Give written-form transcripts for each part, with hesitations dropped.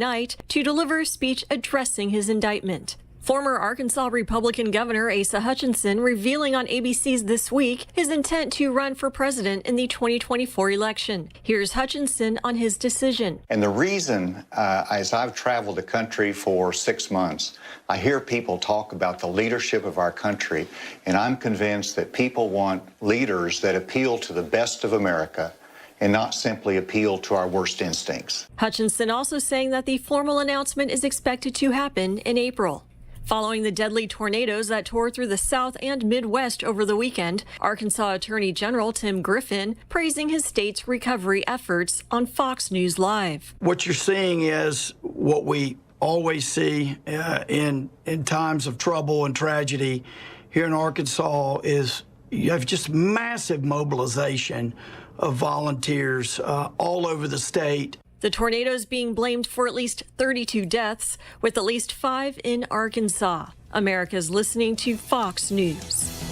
night to deliver a speech addressing his indictment. Former Arkansas Republican Governor Asa Hutchinson revealing on ABC's This Week his intent to run for president in the 2024 election. Here's Hutchinson on his decision. And the reason, as I've traveled the country for 6 months, I hear people talk about the leadership of our country, and I'm convinced that people want leaders that appeal to the best of America and not simply appeal to our worst instincts. Hutchinson also saying that the formal announcement is expected to happen in April. Following the deadly tornadoes that tore through the South and Midwest over the weekend, Arkansas Attorney General Tim Griffin praising his state's recovery efforts on Fox News Live. What you're seeing is what we always see in times of trouble and tragedy here in Arkansas is you have just massive mobilization of volunteers all over the state. The tornadoes being blamed for at least 32 deaths, with at least 5 in Arkansas. America's listening to Fox News.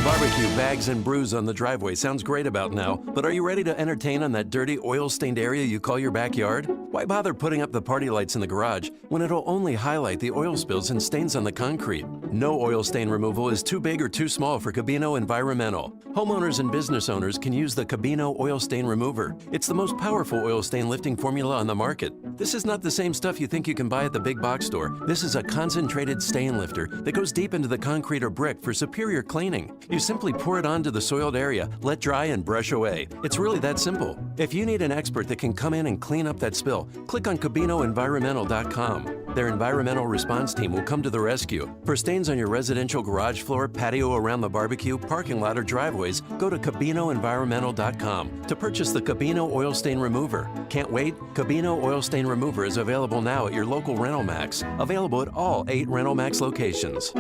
Barbecue, bags, and brews on the driveway sounds great about now, but are you ready to entertain on that dirty, oil-stained area you call your backyard? Why bother putting up the party lights in the garage when it'll only highlight the oil spills and stains on the concrete? No oil stain removal is too big or too small for Cabino Environmental. Homeowners and business owners can use the Cabino Oil Stain Remover. It's the most powerful oil stain lifting formula on the market. This is not the same stuff you think you can buy at the big box store. This is a concentrated stain lifter that goes deep into the concrete or brick for superior cleaning. You simply pour it onto the soiled area, let dry, and brush away. It's really that simple. If you need an expert that can come in and clean up that spill, click on CabinoEnvironmental.com. Their environmental response team will come to the rescue. For stains on your residential garage floor, patio around the barbecue, parking lot, or driveways, go to CabinoEnvironmental.com to purchase the Cabino Oil Stain Remover. Can't wait? Cabino Oil Stain Remover is available now at your local Rental Max. Available at all 8 Rental Max locations.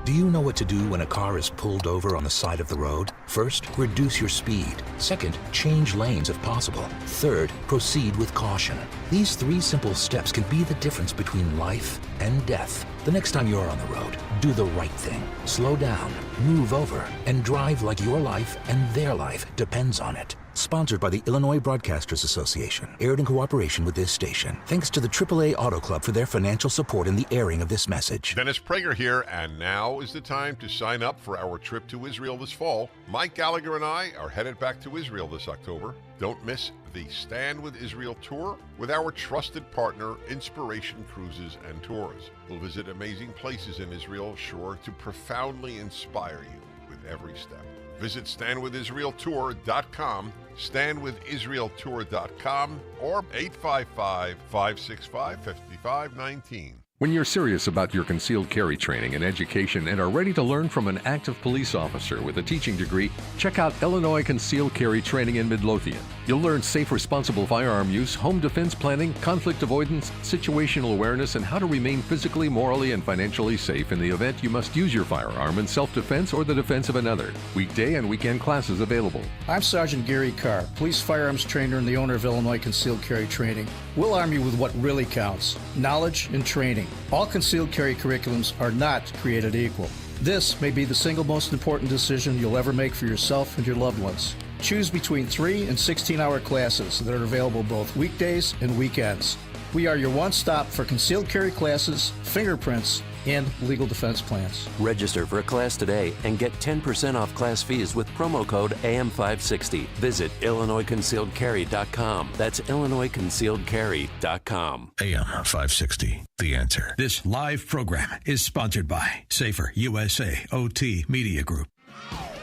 Do you know what to do when a car is pulled over on the side of the road? First, reduce your speed. Second, change lanes if possible. Third, proceed with caution. These 3 simple steps can be the difference between life and death. The next time you're on the road, do the right thing. Slow down, move over, and drive like your life and their life depends on it. Sponsored by the Illinois Broadcasters Association. Aired in cooperation with this station. Thanks to the AAA Auto Club for their financial support in the airing of this message. Dennis Prager here, and now is the time to sign up for our trip to Israel this fall. Mike Gallagher and I are headed back to Israel this October. Don't miss the Stand with Israel tour with our trusted partner, Inspiration Cruises and Tours. We'll visit amazing places in Israel, sure to profoundly inspire you with every step. Visit StandWithIsraelTour.com, StandWithIsraelTour.com, or 855-565-5519. When you're serious about your concealed carry training and education and are ready to learn from an active police officer with a teaching degree, check out Illinois Concealed Carry Training in Midlothian. You'll learn safe, responsible firearm use, home defense planning, conflict avoidance, situational awareness, and how to remain physically, morally, and financially safe in the event you must use your firearm in self-defense or the defense of another. Weekday and weekend classes available. I'm Sergeant Gary Carr, police firearms trainer and the owner of Illinois Concealed Carry Training. We'll arm you with what really counts: knowledge and training. All concealed carry curriculums are not created equal. This may be the single most important decision you'll ever make for yourself and your loved ones. Choose between 3 and 16-hour classes that are available both weekdays and weekends. We are your one-stop for concealed carry classes, fingerprints, and legal defense plans. Register for a class today and get 10% off class fees with promo code AM560. Visit IllinoisConcealedCarry.com. That's IllinoisConcealedCarry.com. AM560, The Answer. This live program is sponsored by Safer USA OT Media Group.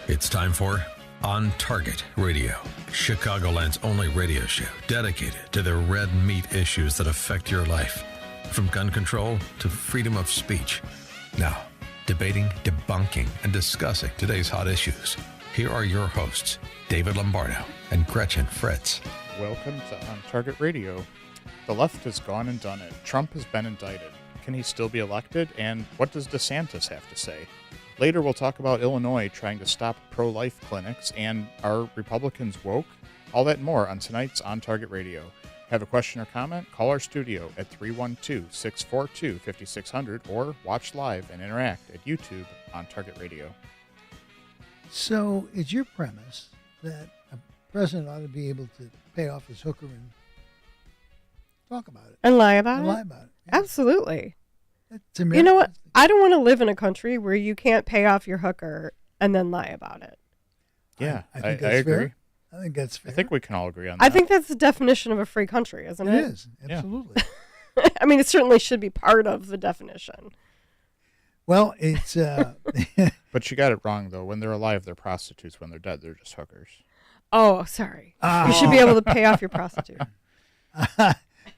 It's time for On Target Radio, Chicagoland's only radio show dedicated to the red meat issues that affect your life. From gun control to freedom of speech. Now, debating, debunking, and discussing today's hot issues. Here are your hosts, David Lombardo and Gretchen Fritz. Welcome to On Target Radio. The left has gone and done it. Trump has been indicted. Can he still be elected? And what does DeSantis have to say? Later, we'll talk about Illinois trying to stop pro-life clinics, and are Republicans woke? All that and more on tonight's On Target Radio. Have a question or comment? Call our studio at 312-642-5600 or watch live and interact at YouTube on Target Radio. So it's your premise that president ought to be able to pay off his hooker and talk about it. And lie about it? Lie about it. Yeah. Absolutely. It's You know what? I don't want to live in a country where you can't pay off your hooker and then lie about it. Yeah, I think I that's agree. fair. I think that's fair. I think we can all agree on that. I think that's the definition of a free country, isn't it? It is, absolutely. I mean, it certainly should be part of the definition. Well, it's... But you got it wrong, though. When they're alive, they're prostitutes. When they're dead, they're just hookers. Oh, sorry. You should be able to pay off your prostitute.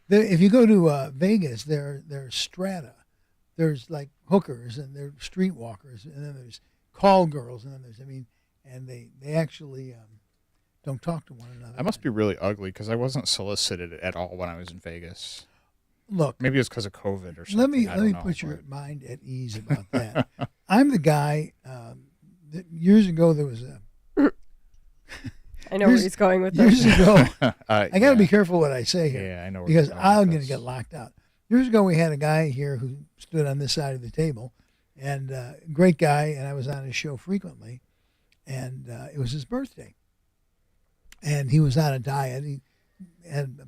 If you go to Vegas, there's strata. There's like hookers and there's streetwalkers, and then there's call girls, and then there's, and they actually don't talk to one another. I must be really ugly because I wasn't solicited at all when I was in Vegas. Look, maybe it's because of COVID or something. Let me put your mind at ease about that. I'm the guy. That years ago, there was a. I know where he's going with this. Years ago, I got to yeah. be careful what I say here. Yeah, I know. Because I'm going to get locked out. Years ago, we had a guy here who stood on this side of the table, and great guy, and I was on his show frequently, and it was his birthday, and he was on a diet. He had a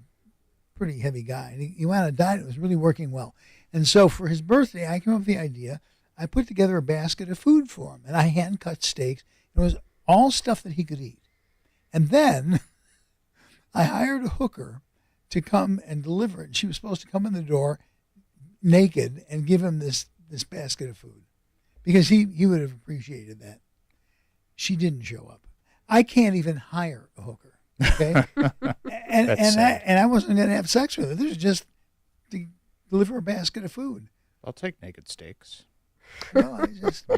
pretty heavy guy, and he went on a diet that was really working well. And so for his birthday, I came up with the idea. I put together a basket of food for him, and I hand cut steaks. It was all stuff that he could eat. And then I hired a hooker to come and deliver it. She was supposed to come in the door naked and give him this basket of food because he would have appreciated that. She didn't show up. I can't even hire a hooker. Okay, and I wasn't going to have sex with her. This was just to deliver a basket of food. I'll take naked steaks. Well,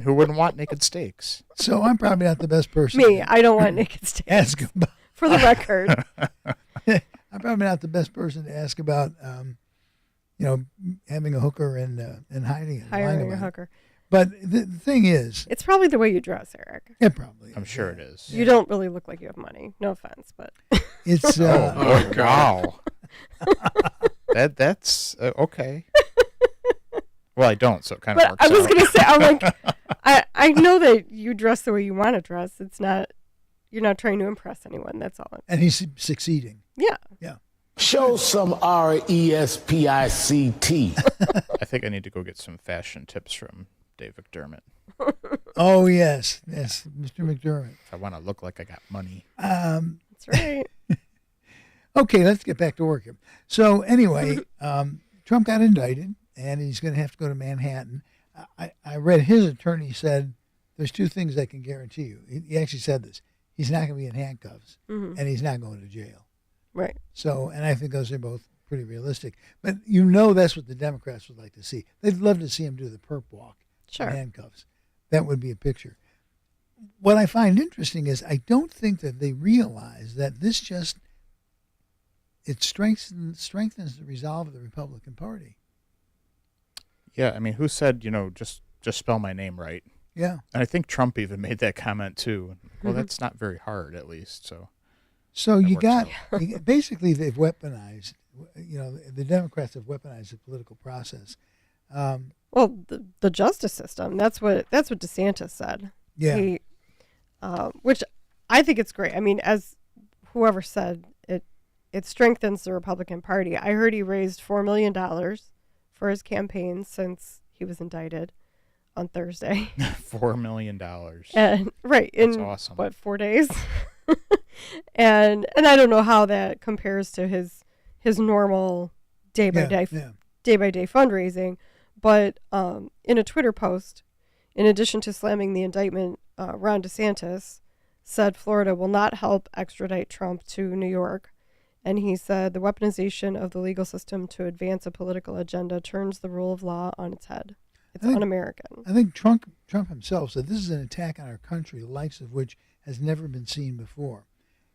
who wouldn't want naked steaks? So I'm probably not the best person. Me, I don't want naked steaks. Ask about, for the record. I'm probably not the best person to ask about, having a hooker and hiding it. Hiring a hooker. But the thing is, it's probably the way you dress, Eric. It probably is. I'm sure it is. You don't really look like you have money. No offense, but it's wow. That's okay. Well, I don't, so it kind of works I was out. going to say, I'm like, I know that you dress the way you want to dress. It's not, you're not trying to impress anyone. That's all. And he's succeeding. Yeah. Yeah. Show some RESPICT. I think I need to go get some fashion tips from Dave McDermott. Oh, yes, Mr. McDermott. If I want to look like I got money. That's right. Okay, let's get back to work here. So anyway, Trump got indicted, and he's going to have to go to Manhattan. I read his attorney said there's two things I can guarantee you. He actually said this. He's not going to be in handcuffs, and he's not going to jail. Right. So, and I think those are both pretty realistic. But that's what the Democrats would like to see. They'd love to see him do the perp walk in handcuffs. That would be a picture. What I find interesting is I don't think that they realize that this just, it strengthens the resolve of the Republican Party. Yeah, I mean, who said, just spell my name right? Yeah. And I think Trump even made that comment too. Well, that's not very hard, at least. So you got, basically they've weaponized, the Democrats have weaponized the political process. Well, the justice system, that's what DeSantis said. Yeah. Which I think it's great. I mean, as whoever said, it strengthens the Republican Party. I heard he raised $4 million for his campaign since he was indicted on Thursday. $4 million. And right. That's awesome. What, 4 days? and I don't know how that compares to his normal day by day fundraising. But in a Twitter post, in addition to slamming the indictment, Ron DeSantis said Florida will not help extradite Trump to New York. And he said the weaponization of the legal system to advance a political agenda turns the rule of law on its head. It's un-American. I think Trump himself said this is an attack on our country, the likes of which has never been seen before.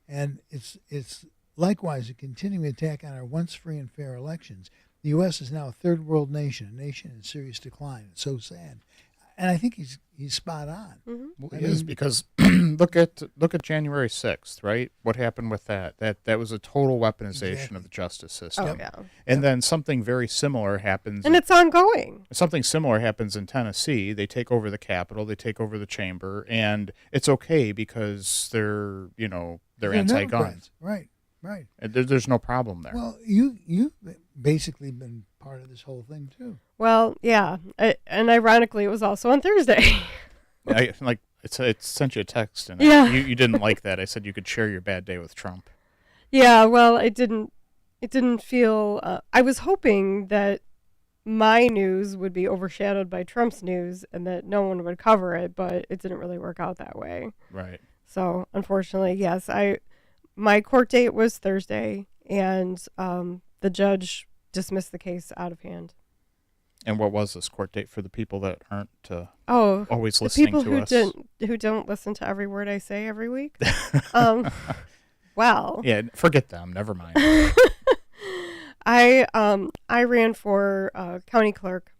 And it's likewise a continuing attack on our once free and fair elections. The U.S. is now a third world nation, a nation in serious decline. It's so sad. And I think he's spot on. Mm-hmm. Well, he is, because look at January 6th, right? What happened with that? That was a total weaponization of the justice system. Oh, yeah. And then something very similar happens. And it's ongoing. Something similar happens in Tennessee. They take over the Capitol, they take over the chamber, and it's okay because they're They're anti-gun. Right. There's no problem there. Well, you've basically been part of this whole thing too. Well, yeah, and ironically, it was also on Thursday. I sent you a text, and Yeah. you didn't like that. I said you could share your bad day with Trump. Yeah, well, it didn't feel. I was hoping that my news would be overshadowed by Trump's news, and that no one would cover it, but it didn't really work out that way. Right. So, unfortunately, yes, my court date was Thursday, and the judge dismissed the case out of hand. And what was this court date for the people that aren't always the listening people to us? who don't listen to every word I say every week? Well. Yeah, forget them. Never mind. I ran for county clerk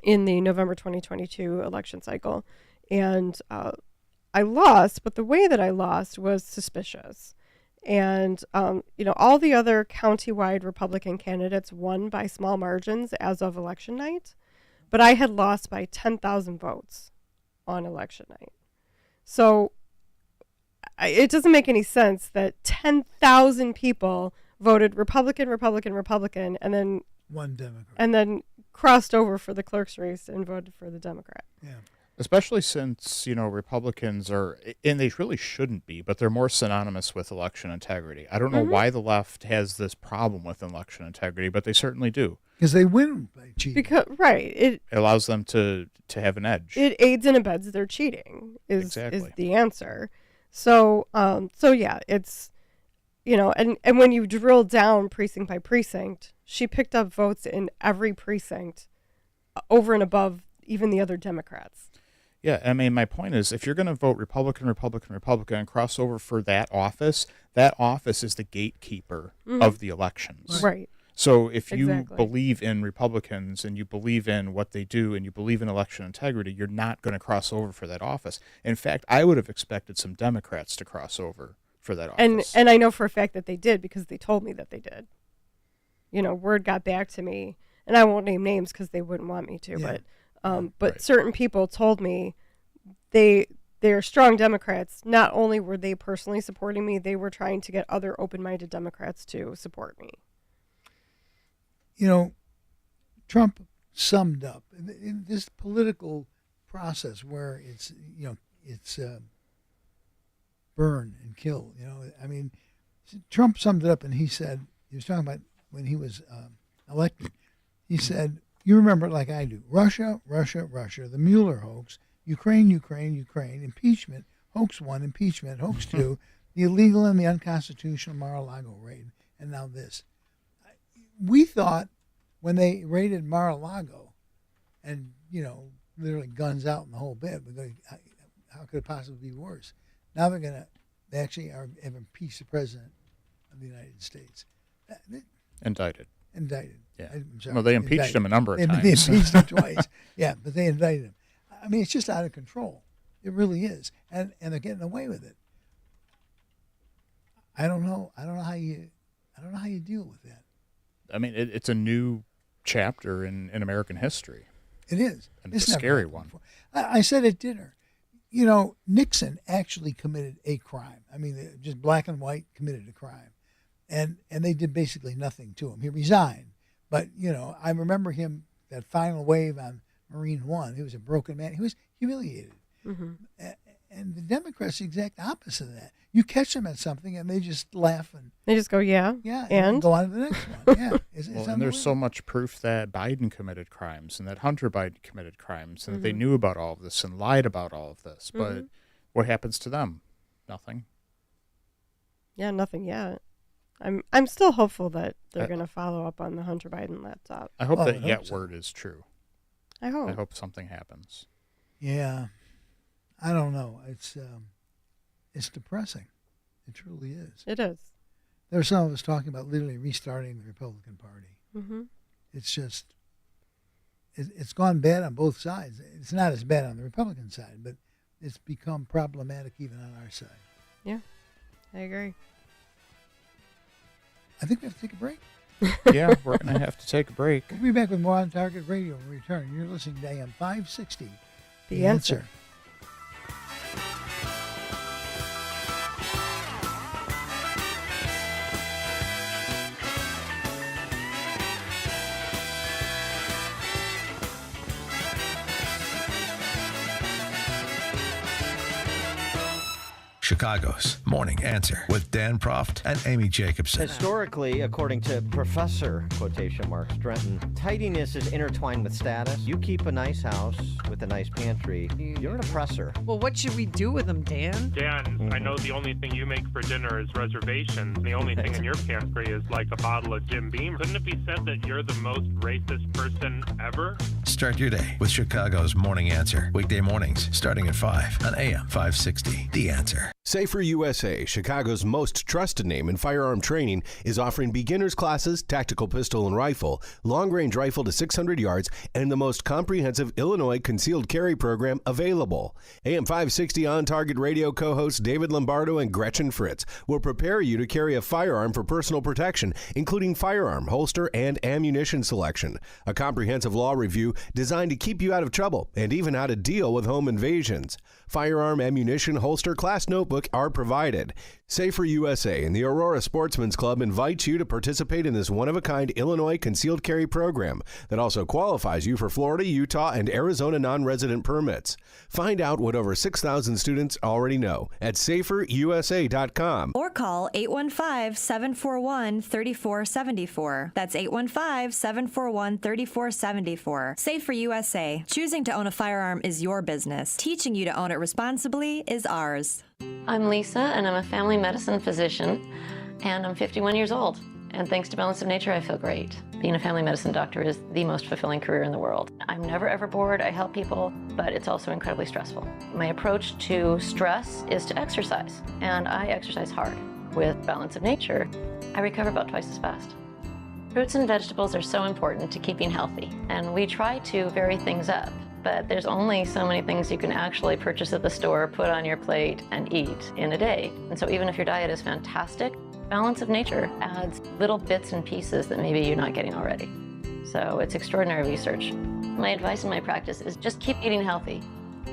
in the November 2022 election cycle, and I lost, but the way that I lost was suspicious. And, all the other countywide Republican candidates won by small margins as of election night, but I had lost by 10,000 votes on election night. So it doesn't make any sense that 10,000 people voted Republican, and then one Democrat, and then crossed over for the clerk's race and voted for the Democrat. Yeah. Especially since, Republicans are, and they really shouldn't be, but they're more synonymous with election integrity. I don't know why the left has this problem with election integrity, but they certainly do. Because they win by cheating. It allows them to have an edge. It aids and abets their cheating is the answer. So yeah, it's, and when you drill down precinct by precinct, she picked up votes in every precinct over and above even the other Democrats. Yeah, I mean, my point is, if you're going to vote Republican, and cross over for that office is the gatekeeper of the elections. Right. So if you believe in Republicans and you believe in what they do and you believe in election integrity, you're not going to cross over for that office. In fact, I would have expected some Democrats to cross over for that office. And I know for a fact that they did because they told me that they did. Word got back to me, and I won't name names because they wouldn't want me to, but certain people told me they're strong Democrats. Not only were they personally supporting me, they were trying to get other open-minded Democrats to support me. Trump summed up in this political process where it's burn and kill. Trump summed it up, and he said, he was talking about when he was elected. He said, you remember it like I do. Russia, the Mueller hoax, Ukraine, impeachment, hoax 1, impeachment, hoax 2, the illegal and the unconstitutional Mar-a-Lago raid, and now this. We thought when they raided Mar-a-Lago and, literally guns out in the whole bit, how could it possibly be worse? Now they actually have impeached the president of the United States. Indicted. Yeah. Well, they impeached him a number of times. They impeached him twice. Yeah, but they indicted him. I mean, it's just out of control. It really is. And they're getting away with it. I don't know how you deal with that. I mean, it's a new chapter in American history. It is. And it's a scary one. I said at dinner, Nixon actually committed a crime. I mean, just black and white committed a crime. And they did basically nothing to him. He resigned. But, I remember him, that final wave on Marine One. He was a broken man. He was humiliated. Mm-hmm. And the Democrats, the exact opposite of that. You catch them at something and they just laugh. And they just go, yeah, and go on to the next one. Yeah. And there's so much proof that Biden committed crimes and that Hunter Biden committed crimes and that they knew about all of this and lied about all of this. But what happens to them? Nothing. Yeah, nothing yet. I'm still hopeful that they're going to follow up on the Hunter Biden laptop. I hope that word is true. I hope. I hope something happens. Yeah. I don't know. It's depressing. It truly is. It is. There are some of us talking about literally restarting the Republican Party. Mm-hmm. It's just, it's gone bad on both sides. It's not as bad on the Republican side, but it's become problematic even on our side. Yeah, I agree. I think we have to take a break. Yeah, we're going to have to take a break. We'll be back with more on Target Radio when we return. You're listening to AM 560. The Answer. Chicago's Morning Answer with Dan Proft and Amy Jacobson. Historically, according to Professor, quotation marks, Drenton, tidiness is intertwined with status. You keep a nice house with a nice pantry, you're an oppressor. Well, what should we do with them, Dan? Dan, I know the only thing you make for dinner is reservations. The only thing in your pantry is like a bottle of Jim Beam. Couldn't it be said that you're the most racist person ever? Start your day with Chicago's Morning Answer. Weekday mornings starting at 5 on AM 560. The Answer. Safer USA, Chicago's most trusted name in firearm training, is offering beginners classes, tactical pistol and rifle, long-range rifle to 600 yards, and the most comprehensive Illinois concealed carry program available. AM 560 On Target Radio co-hosts David Lombardo and Gretchen Fritz will prepare you to carry a firearm for personal protection, including firearm, holster, and ammunition selection. A comprehensive law review designed to keep you out of trouble and even how to deal with home invasions. Firearm, ammunition, holster, class notebook are provided. Safer USA and the Aurora Sportsman's Club invites you to participate in this one-of-a-kind Illinois concealed carry program that also qualifies you for Florida, Utah, and Arizona non-resident permits. Find out what over 6,000 students already know at saferusa.com. Or call 815-741-3474. That's 815-741-3474. Safer USA. Choosing to own a firearm is your business. Teaching you to own it responsibly is ours. I'm Lisa, and I'm a family medicine physician, and I'm 51 years old. And thanks to Balance of Nature, I feel great. Being a family medicine doctor is the most fulfilling career in the world. I'm never ever bored. I help people, but it's also incredibly stressful. My approach to stress is to exercise, and I exercise hard. With Balance of Nature, I recover about twice as fast. Fruits and vegetables are so important to keeping healthy, and we try to vary things up. But there's only so many things you can actually purchase at the store, put on your plate, and eat in a day. And so even if your diet is fantastic, Balance of Nature adds little bits and pieces that maybe you're not getting already. So it's extraordinary research. My advice in my practice is just keep eating healthy.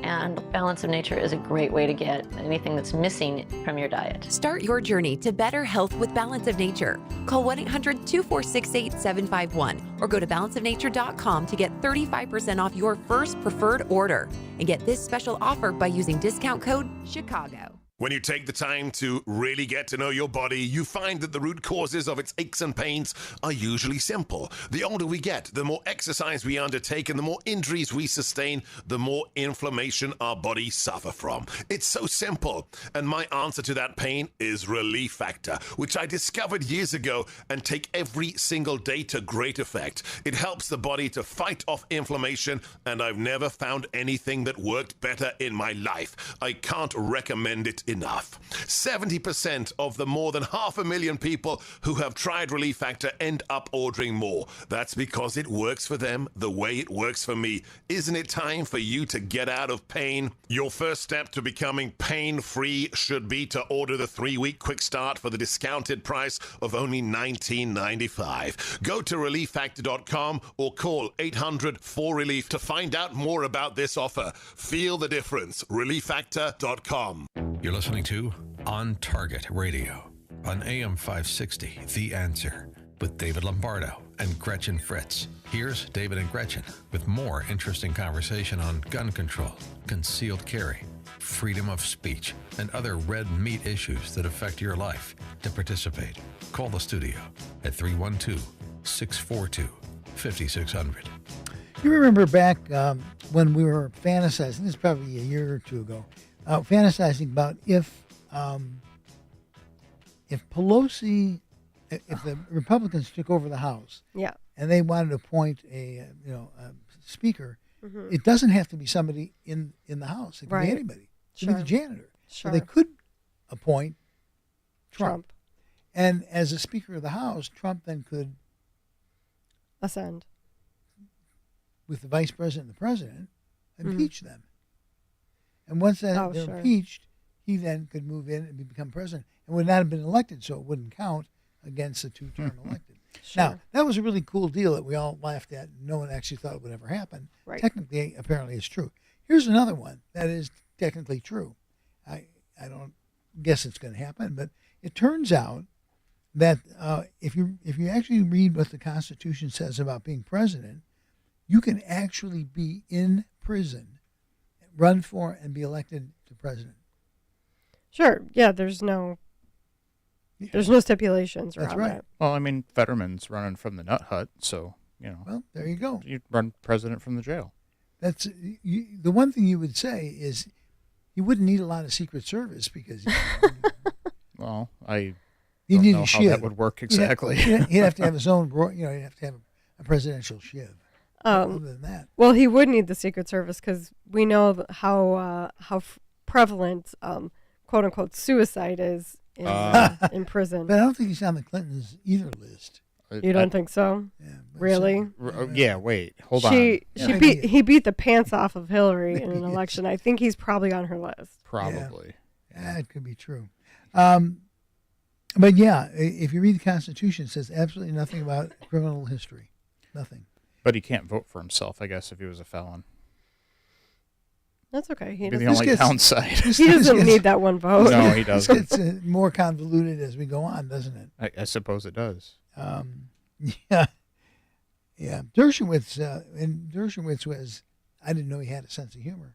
And Balance of Nature is a great way to get anything that's missing from your diet. Start your journey to better health with Balance of Nature. Call 1-800-246-8751 or go to balanceofnature.com to get 35% off your first preferred order. And get this special offer by using discount code CHICAGO. When you take the time to really get to know your body, you find that the root causes of its aches and pains are usually simple. The older we get, the more exercise we undertake, and the more injuries we sustain, the more inflammation our bodies suffer from. It's so simple. And my answer to that pain is Relief Factor, which I discovered years ago and take every single day to great effect. It helps the body to fight off inflammation, and I've never found anything that worked better in my life. I can't recommend it enough. 70% of the more than 500,000 people who have tried Relief Factor end up ordering more. That's because it works for them the way it works for me. Isn't it time for you to get out of pain? Your first step to becoming pain-free should be to order the 3-week quick start for the discounted price of only $19.95. Go to relieffactor.com or call 800-4RELIEF to find out more about this offer. Feel the difference. relieffactor.com. You're listening to On Target Radio on AM 560, The Answer, with David Lombardo and Gretchen Fritz. Here's David and Gretchen with more interesting conversation on gun control, concealed carry, freedom of speech, and other red meat issues that affect your life. To participate, call the studio at 312-642-5600. You remember back when we were fantasizing, this is probably a year or two ago, fantasizing about if Pelosi, if the Republicans took over the House, yeah, and they wanted to appoint a speaker, it doesn't have to be somebody in the House. It can be anybody. It can be the janitor. Sure. So they could appoint Trump. And as a Speaker of the House, Trump then could ascend with the Vice President and the President, impeach them. And once they're impeached, he then could move in and become president and would not have been elected, so it wouldn't count against the two-term elected. Sure. Now, that was a really cool deal that we all laughed at. No one actually thought it would ever happen. Right. Technically, apparently, it's true. Here's another one that is technically true. I don't guess it's going to happen, but it turns out that if you actually read what the Constitution says about being president, you can actually be in prison, run for, and be elected to president. Sure. Yeah, there's no stipulations around That's right. that. Well, I mean, Fetterman's running from the nut hut, so, Well, there you go. You run president from the jail. That's the one thing you would say is you wouldn't need a lot of Secret Service because Well, I you don't need know a how shiv. that would work exactly. He'd have to have his own. He'd have to have a presidential shiv. Other than that, Well, he would need the Secret Service because we know how prevalent quote unquote suicide is in prison. But I don't think he's on the Clintons either list. You don't think so? Really? Yeah, wait. Hold on. He beat the pants off of Hillary in an election. I think he's probably on her list. Probably. Yeah, it could be true. But yeah, if you read the Constitution, it says absolutely nothing about criminal history. Nothing. But he can't vote for himself, I guess, if he was a felon. That's okay. He Be the doesn't, only downside. he doesn't need that one vote. No, he doesn't. It's more convoluted as we go on, doesn't it? I suppose it does. Yeah. Dershowitz, and Dershowitz was, I didn't know he had a sense of humor,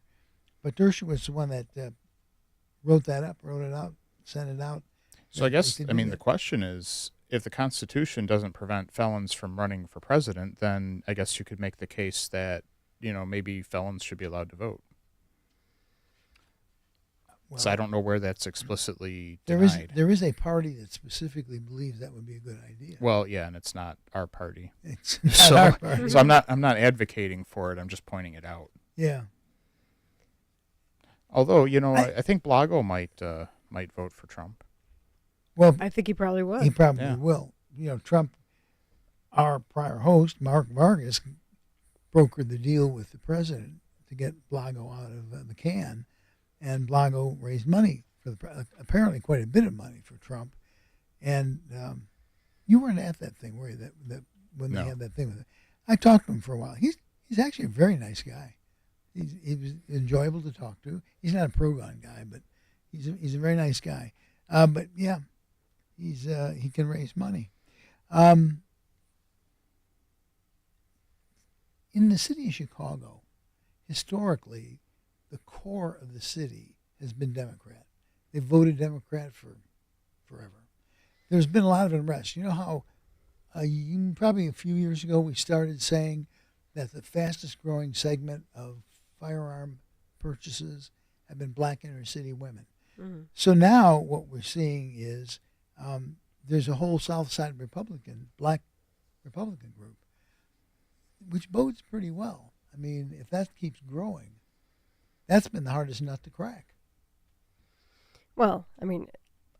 but Dershowitz was the one that wrote it out, sent it out. So I guess, the question is, if the Constitution doesn't prevent felons from running for president, then I guess you could make the case that, maybe felons should be allowed to vote. Well, so I don't know where that's explicitly denied. There is a party that specifically believes that would be a good idea. Well, yeah, and it's not our party. It's not our party. So I'm not advocating for it. I'm just pointing it out. Yeah. Although, I think Blago might vote for Trump. Well, I think he probably would. He probably will. Trump, our prior host, Mark Vargas, brokered the deal with the president to get Blago out of the can. And Blago raised money for apparently quite a bit of money for Trump. And you weren't at that thing, were you? That when they had that thing with it. I talked to him for a while. He's actually a very nice guy. He was enjoyable to talk to. He's not a pro-gun guy, but he's a very nice guy. But yeah, he can raise money. In the city of Chicago, historically, the core of the city has been Democrat. They voted Democrat for forever. There's been a lot of unrest. You know how probably a few years ago we started saying that the fastest growing segment of firearm purchases have been black inner city women. Mm-hmm. So now what we're seeing is there's a whole South Side black Republican group, which bodes pretty well. I mean, if that keeps growing, that's been the hardest nut to crack. Well, I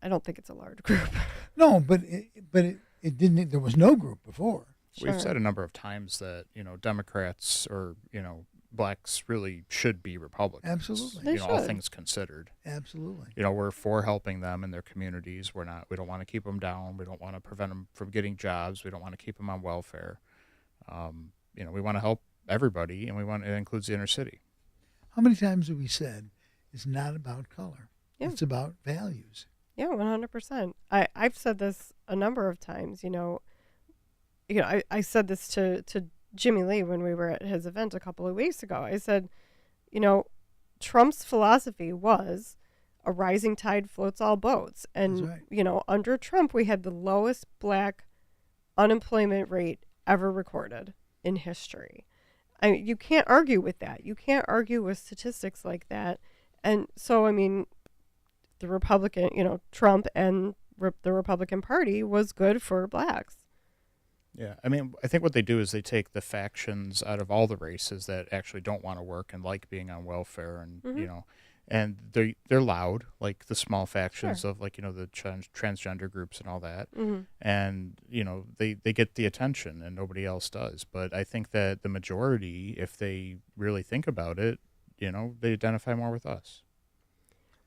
don't think it's a large group. No, but it didn't. There was no group before. Sure. We've said a number of times that Democrats or blacks really should be Republicans. Absolutely, all things considered. Absolutely. We're for helping them in their communities. We don't want to keep them down. We don't want to prevent them from getting jobs. We don't want to keep them on welfare. We want to help everybody, and it includes the inner city. How many times have we said it's not about color? Yeah. It's about values. Yeah, 100%. I've said this a number of times. I said this to Jimmy Lee when we were at his event a couple of weeks ago. I said, Trump's philosophy was a rising tide floats all boats. And, right. Under Trump, we had the lowest black unemployment rate ever recorded in history. You can't argue with that. You can't argue with statistics like that. And so, the Republican, Trump and the Republican Party was good for blacks. Yeah, I think what they do is they take the factions out of all the races that actually don't want to work and like being on welfare, and Mm-hmm. And they're loud, like the small factions Sure. of the transgender groups and all that, Mm-hmm. and they get the attention and nobody else does. But I think that the majority, if they really think about it, they identify more with us.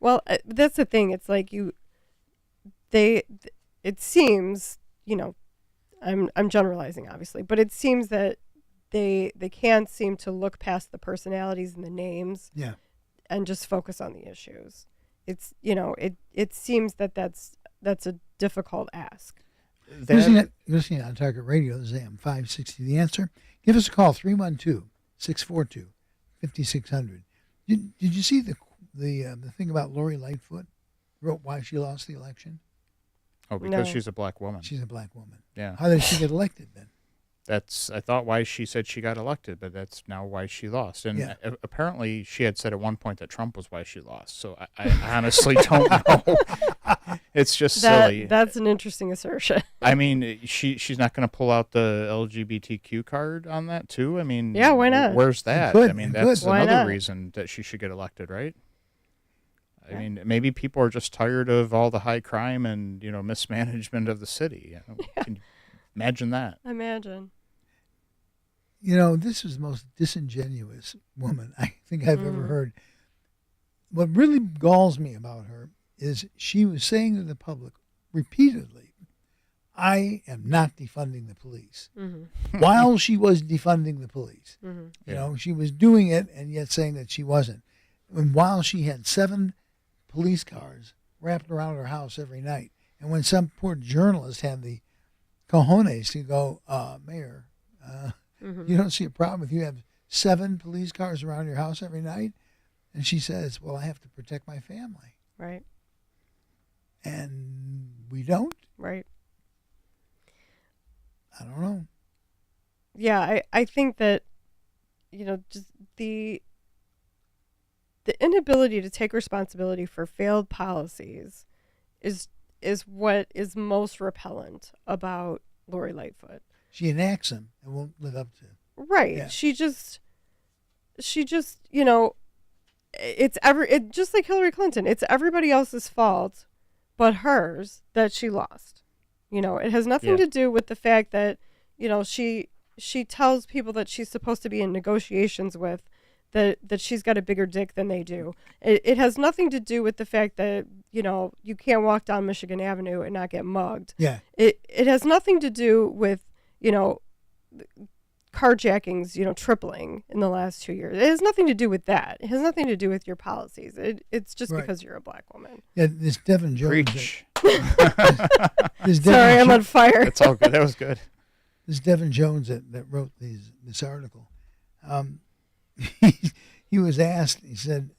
Well, that's the thing. It's like it seems, I'm generalizing obviously, but it seems that they can't seem to look past the personalities and the names. Yeah. And just focus on the issues. It's it seems that's a difficult ask. Listening on Target Radio, this is AM 560 The Answer. Give us a call, 312-642-5600. Did you see the thing about Lori Lightfoot? wrote why she lost the election? Oh, because she's a black woman. She's a black woman. Yeah. How did she get elected then? That's, I thought, why she said she got elected, but that's now why she lost. And apparently she had said at one point that Trump was why she lost. So I honestly don't know. It's just silly. That's an interesting assertion. I mean, she's not going to pull out the LGBTQ card on that too? I mean, yeah, why not? Where's that? Could, I mean, that's Why another not? reason that she should get elected, right? I mean, maybe people are just tired of all the high crime and, mismanagement of the city. Can you imagine that? Imagine. This was the most disingenuous woman I think I've ever heard. What really galls me about her is she was saying to the public repeatedly, I am not defunding the police. While she was defunding the police. She was doing it and yet saying that she wasn't. And while she had 7 police cars wrapped around her house every night. And when some poor journalist had the cojones to go, Mayor, you don't see a problem if you have 7 police cars around your house every night? And she says, well, I have to protect my family. Right. And we don't? Right. I don't know. Yeah, I think that, just the inability to take responsibility for failed policies is what is most repellent about Lori Lightfoot. She enacts them and won't live up to. Right. Yeah. She just it's just like Hillary Clinton. It's everybody else's fault but hers that she lost. It has nothing to do with the fact that, she tells people that she's supposed to be in negotiations with that she's got a bigger dick than they do. It has nothing to do with the fact that, you can't walk down Michigan Avenue and not get mugged. Yeah. It has nothing to do with, carjackings, tripling in the last 2 years. It has nothing to do with that. It has nothing to do with your policies. It's just because you're a black woman. Yeah, this Devin Jones. Preach. Sorry, I'm on fire. It's all good. That was good. This Devin Jones that wrote this article, he was asked, he said,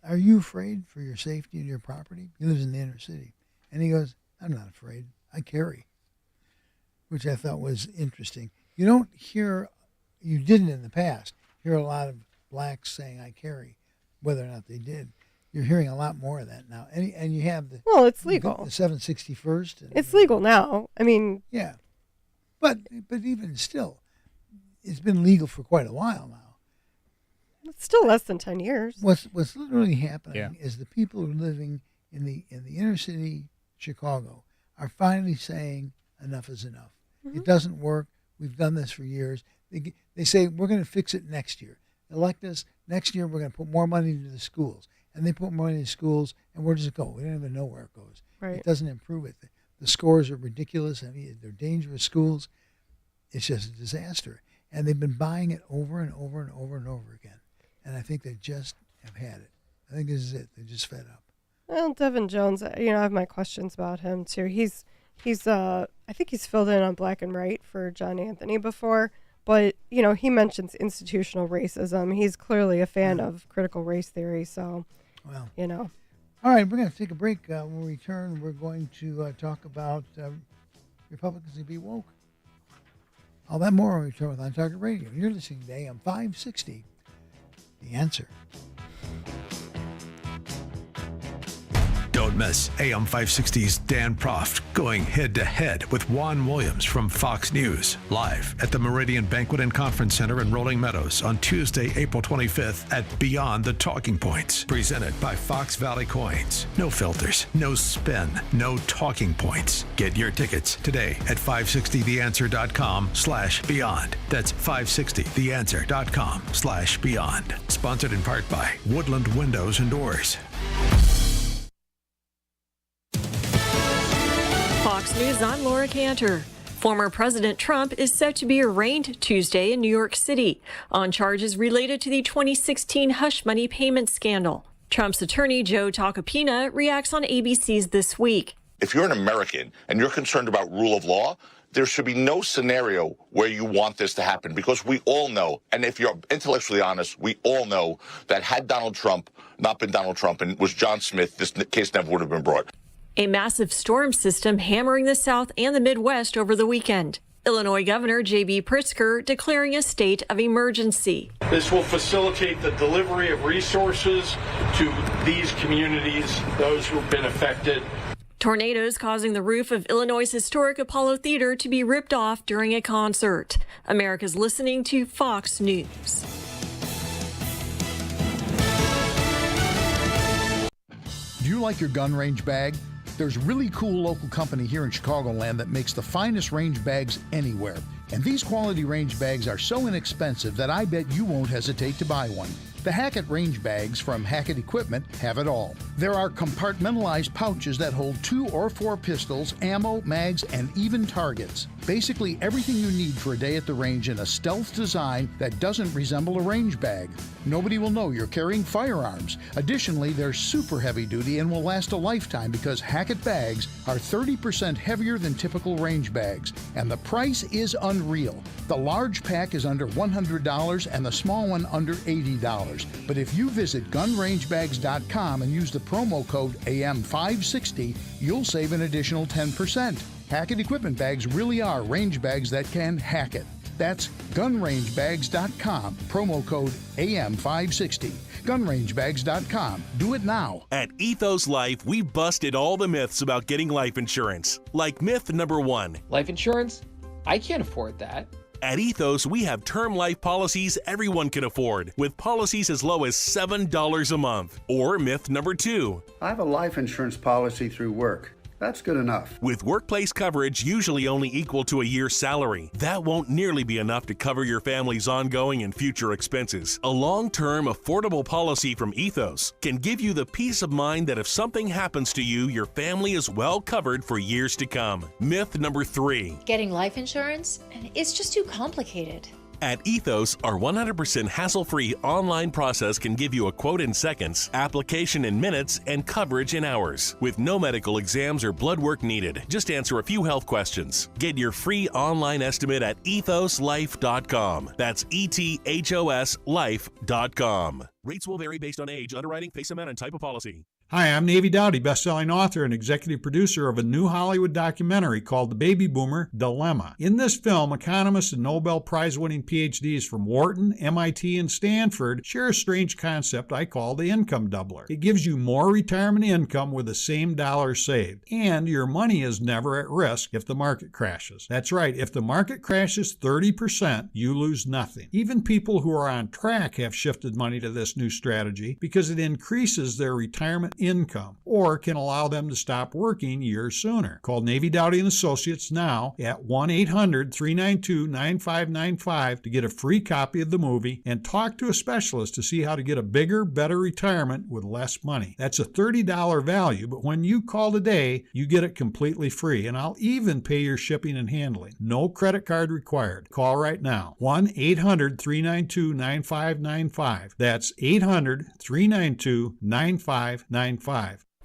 are you afraid for your safety and your property? He lives in the inner city. And he goes, I'm not afraid. I carry, which I thought was interesting. You don't hear, you didn't in the past, hear a lot of blacks saying I carry, whether or not they did. You're hearing a lot more of that now. And you have well, it's legal. The 761st. It's legal now. I mean. Yeah. But even still, it's been legal for quite a while now. It's still less than 10 years. What's literally happening is the people who are living in the inner city Chicago are finally saying enough is enough. It doesn't work. We've done this for years. They say we're going to fix it next year. Elect us next year. We're going to put more money into the schools, and they put money into schools, and where does it go? We don't even know where it goes. Right. It doesn't improve it. The scores are ridiculous. I mean, they're dangerous schools. It's just a disaster, and they've been buying it over and over and over and over again. And I think they just have had it. I think this is it. They're just fed up. Well, Devin Jones, I have my questions about him too. He's I think he's filled in on Black and Right for John Anthony before, but he mentions institutional racism. He's clearly a fan of critical race theory, so well, All right, we're going to take a break. When we return, we're going to talk about Republicans to be woke. All that more when we return with On Target Radio. You're listening to AM 560. The Answer. Don't miss AM 560's Dan Proft going head-to-head with Juan Williams from Fox News, live at the Meridian Banquet and Conference Center in Rolling Meadows on Tuesday, April 25th at Beyond the Talking Points, presented by Fox Valley Coins. No filters, no spin, no talking points. Get your tickets today at 560theanswer.com/beyond. That's 560theanswer.com/beyond. Sponsored in part by Woodland Windows and Doors. Fox News, I'm Laura Cantor. Former President Trump is set to be arraigned Tuesday in New York City on charges related to the 2016 hush money payment scandal. Trump's attorney, Joe Tacopina, reacts on ABC's This Week. If you're an American and you're concerned about rule of law, there should be no scenario where you want this to happen, because we all know, and if you're intellectually honest, we all know that had Donald Trump not been Donald Trump and it was John Smith, this case never would have been brought. A massive storm system hammering the South and the Midwest over the weekend. Illinois Governor J.B. Pritzker declaring a state of emergency. This will facilitate the delivery of resources to these communities, those who have been affected. Tornadoes causing the roof of Illinois' historic Apollo Theater to be ripped off during a concert. America's listening to Fox News. Do you like your gun range bag? There's a really cool local company here in Chicagoland that makes the finest range bags anywhere. And these quality range bags are so inexpensive that I bet you won't hesitate to buy one. The Hackett range bags from Hackett Equipment have it all. There are compartmentalized pouches that hold 2 or 4 pistols, ammo, mags, and even targets. Basically everything you need for a day at the range in a stealth design that doesn't resemble a range bag. Nobody will know you're carrying firearms. Additionally, they're super heavy duty and will last a lifetime because Hackett bags are 30% heavier than typical range bags. And the price is unreal. The large pack is under $100 and the small one under $80. But if you visit gunrangebags.com and use the promo code AM560, you'll save an additional 10%. Hackett Equipment bags really are range bags that can hack it. That's gunrangebags.com, promo code AM560. Gunrangebags.com. Do it now. At Ethos Life, we busted all the myths about getting life insurance. Like myth number 1. Life insurance? I can't afford that. At Ethos, we have term life policies everyone can afford, with policies as low as $7 a month. Or myth number 2. I have a life insurance policy through work. That's good enough. With workplace coverage usually only equal to a year's salary, that won't nearly be enough to cover your family's ongoing and future expenses. A long-term, affordable policy from Ethos can give you the peace of mind that if something happens to you, your family is well covered for years to come. Myth number 3. Getting life insurance? It's just too complicated. At Ethos, our 100% hassle-free online process can give you a quote in seconds, application in minutes, and coverage in hours. With no medical exams or blood work needed, just answer a few health questions. Get your free online estimate at ethoslife.com. That's ETHOS life.com. Rates will vary based on age, underwriting, face amount, and type of policy. Hi, I'm Navy Dowdy, best-selling author and executive producer of a new Hollywood documentary called The Baby Boomer Dilemma. In this film, economists and Nobel Prize-winning PhDs from Wharton, MIT, and Stanford share a strange concept I call the income doubler. It gives you more retirement income with the same dollar saved, and your money is never at risk if the market crashes. That's right, if the market crashes 30%, you lose nothing. Even people who are on track have shifted money to this new strategy because it increases their retirement income or can allow them to stop working years sooner. Call Navy Dowdy & Associates now at 1-800-392-9595 to get a free copy of the movie and talk to a specialist to see how to get a bigger, better retirement with less money. That's a $30 value, but when you call today, you get it completely free, and I'll even pay your shipping and handling. No credit card required. Call right now. 1-800-392-9595. That's 800-392-9595.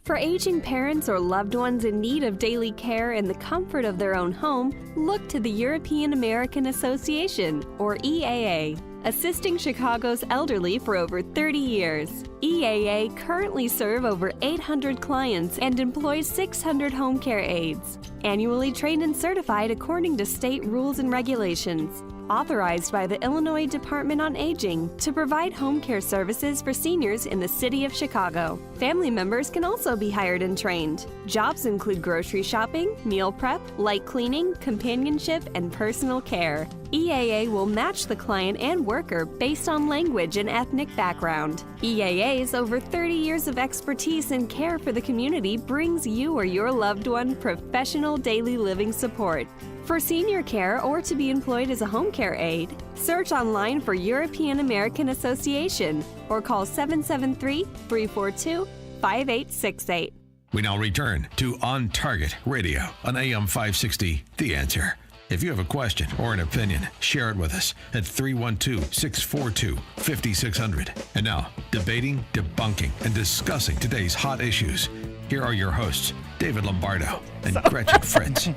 For aging parents or loved ones in need of daily care in the comfort of their own home, look to the European American Association, or EAA, assisting Chicago's elderly for over 30 years. EAA currently serve over 800 clients and employs 600 home care aides, annually trained and certified according to state rules and regulations. Authorized by the Illinois Department on Aging to provide home care services for seniors in the city of Chicago. Family members can also be hired and trained. Jobs include grocery shopping, meal prep, light cleaning, companionship, and personal care. EAA will match the client and worker based on language and ethnic background. EAA's over 30 years of expertise in care for the community brings you or your loved one professional daily living support. For senior care or to be employed as a home care aide, search online for European American Association or call 773-342-5868. We now return to On Target Radio on AM 560, The Answer. If you have a question or an opinion, share it with us at 312-642-5600. And now, debating, debunking, and discussing today's hot issues. Here are your hosts, David Lombardo and Gretchen Fritz.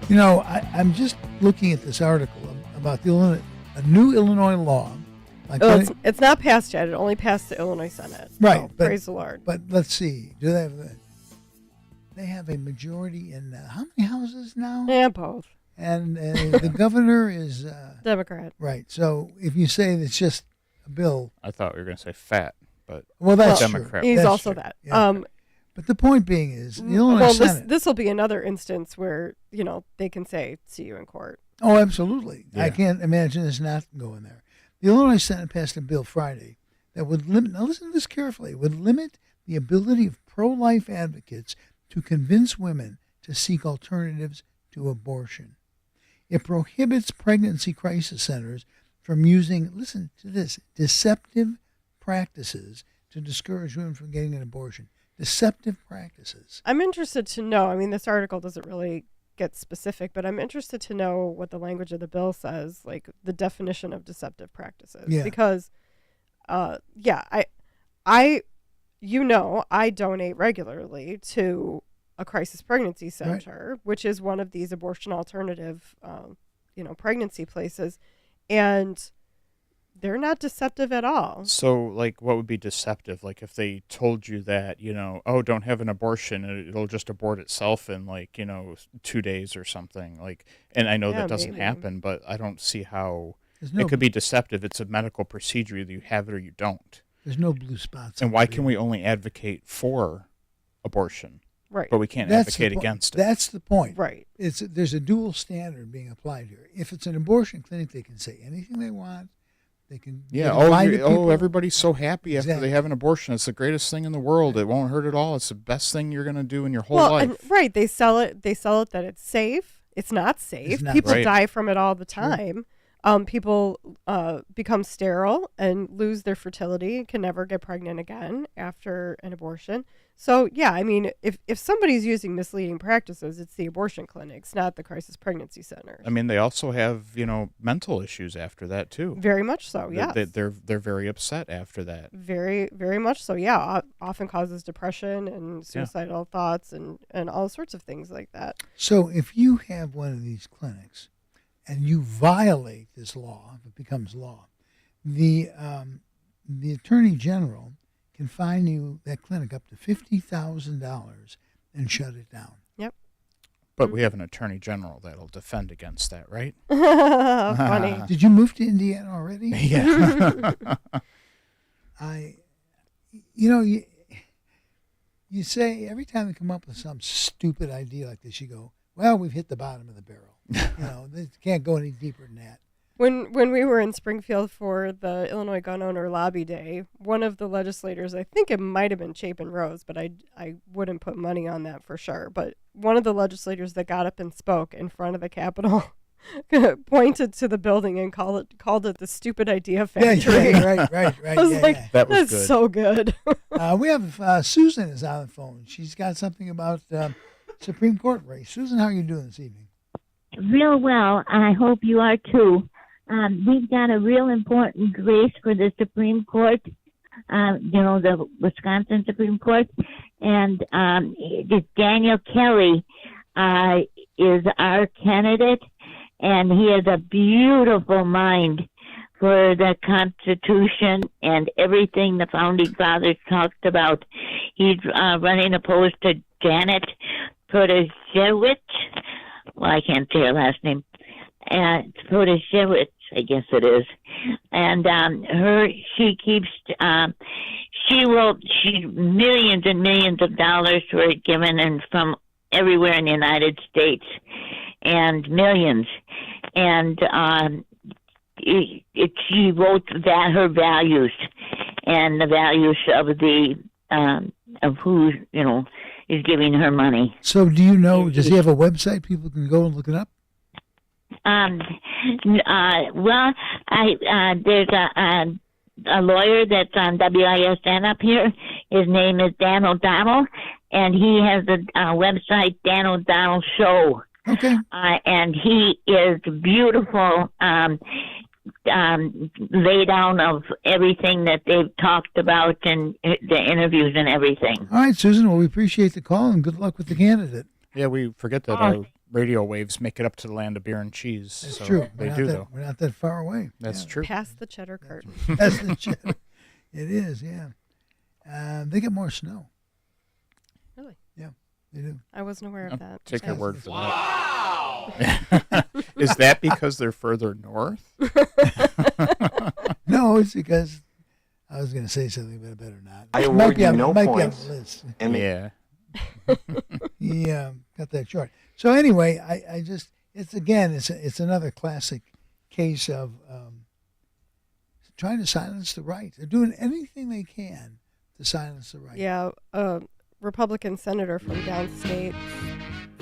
You know, I'm just looking at this article about a new Illinois law. It's not passed yet. It only passed the Illinois Senate. Right. So, praise the Lord. But let's see. Do they have a majority in how many houses now? Yeah, both. And the governor is Democrat. Right. So if you say it's just a bill, I thought we were going to say fat, but that's Democrat. True. He's that's also true. that. Yeah. But the point being is, the Illinois Senate. This will be another instance where they can say, "See you in court." Oh, absolutely. Yeah. I can't imagine this not going there. The Illinois Senate passed a bill Friday that would limit. Now listen to this carefully. Would limit the ability of pro-life advocates to convince women to seek alternatives to abortion. It prohibits pregnancy crisis centers from using, listen to this, deceptive practices to discourage women from getting an abortion. Deceptive practices. I'm interested to know. I mean, this article doesn't really get specific, but I'm interested to know what the language of the bill says, like the definition of deceptive practices. Yeah. Because, I donate regularly to a crisis pregnancy center, which is one of these abortion alternative, pregnancy places, and they're not deceptive at all. So, like, what would be deceptive? Like, if they told you that, don't have an abortion, it'll just abort itself in, 2 days or something. Like, and I know that doesn't happen, but I don't see how it could be deceptive. It's a medical procedure. Either you have it or you don't. There's no blue spots. And why can we only advocate for abortion? Right. But we can't advocate against it. That's the point. Right. There's a dual standard being applied here. If it's an abortion clinic, they can say anything they want. They can everybody's so happy after they have an abortion. It's the greatest thing in the world. It won't hurt at all. It's the best thing you're going to do in your whole life. And, they sell it that it's safe. It's not safe. People die from it all the time. People become sterile and lose their fertility, can never get pregnant again after an abortion. So, yeah, I mean, if somebody's using misleading practices, it's the abortion clinics, not the crisis pregnancy centers. I mean, they also have, mental issues after that, too. Very much so, yeah. They're very upset after that. Very, very much so, yeah. Often causes depression and suicidal thoughts and all sorts of things like that. So if you have one of these clinics and you violate this law, if it becomes law, the Attorney General can fine you, that clinic, up to $50,000 and shut it down. Yep. But we have an Attorney General that'll defend against that, right? Funny. Did you move to Indiana already? Yeah. You say every time they come up with some stupid idea like this, you go, well, we've hit the bottom of the barrel. They can't go any deeper than that. When we were in Springfield for the Illinois Gun Owner Lobby Day, one of the legislators, I think it might have been Chapin Rose, but I wouldn't put money on that for sure. But one of the legislators that got up and spoke in front of the Capitol pointed to the building and called it the stupid idea factory. Yeah, right. I was That was that's good. so good. We have Susan is on the phone. She's got something about Supreme Court race. Susan, how are you doing this evening? Real well. I hope you are too. We've got a real important race for the Supreme Court, the Wisconsin Supreme Court. And Daniel Kelly is our candidate, and he has a beautiful mind for the Constitution and everything the Founding Fathers talked about. He's running opposed to Janet Protasiewicz. Well, I can't say her last name. Protasiewicz, I guess it is. And millions and millions of dollars were given and from everywhere in the United States, and millions. And she wrote that her values and the values of the of who is giving her money. So do you know, does he have a website people can go and look it up? There's a lawyer that's on WISN up here. His name is Dan O'Donnell, and he has a website, Dan O'Donnell Show. Okay. And he is beautiful laydown of everything that they've talked about and the interviews and everything. All right, Susan. Well, we appreciate the call and good luck with the candidate. Yeah, we forget that radio waves make it up to the land of beer and cheese. That's so true. They do, though. We're not that far away. That's true. Past the cheddar curtain. Past the cheddar. It is, yeah. They get more snow. Really? Yeah, they do. I wasn't aware of that. Take your word for that. Is that because they're further north? No, it's because I was going to say something, but I better not. I award you no might points. Be on the list. Yeah. Yeah, cut that short. So anyway, I just it's another classic case of trying to silence the right. They're doing anything they can to silence the right. Yeah, Republican senator from downstate,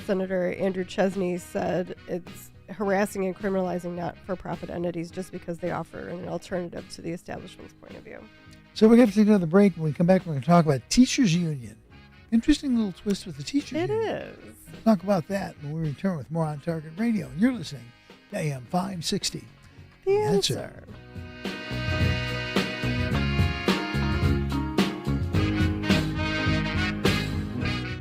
Senator Andrew Chesney, said it's harassing and criminalizing not-for-profit entities just because they offer an alternative to the establishment's point of view. So we're going to take another break. When we come back, we're going to talk about teachers' union. Interesting little twist with the teachers' union. It is. We'll talk about that when we return with more On Target Radio. You're listening to AM 560. The Answer.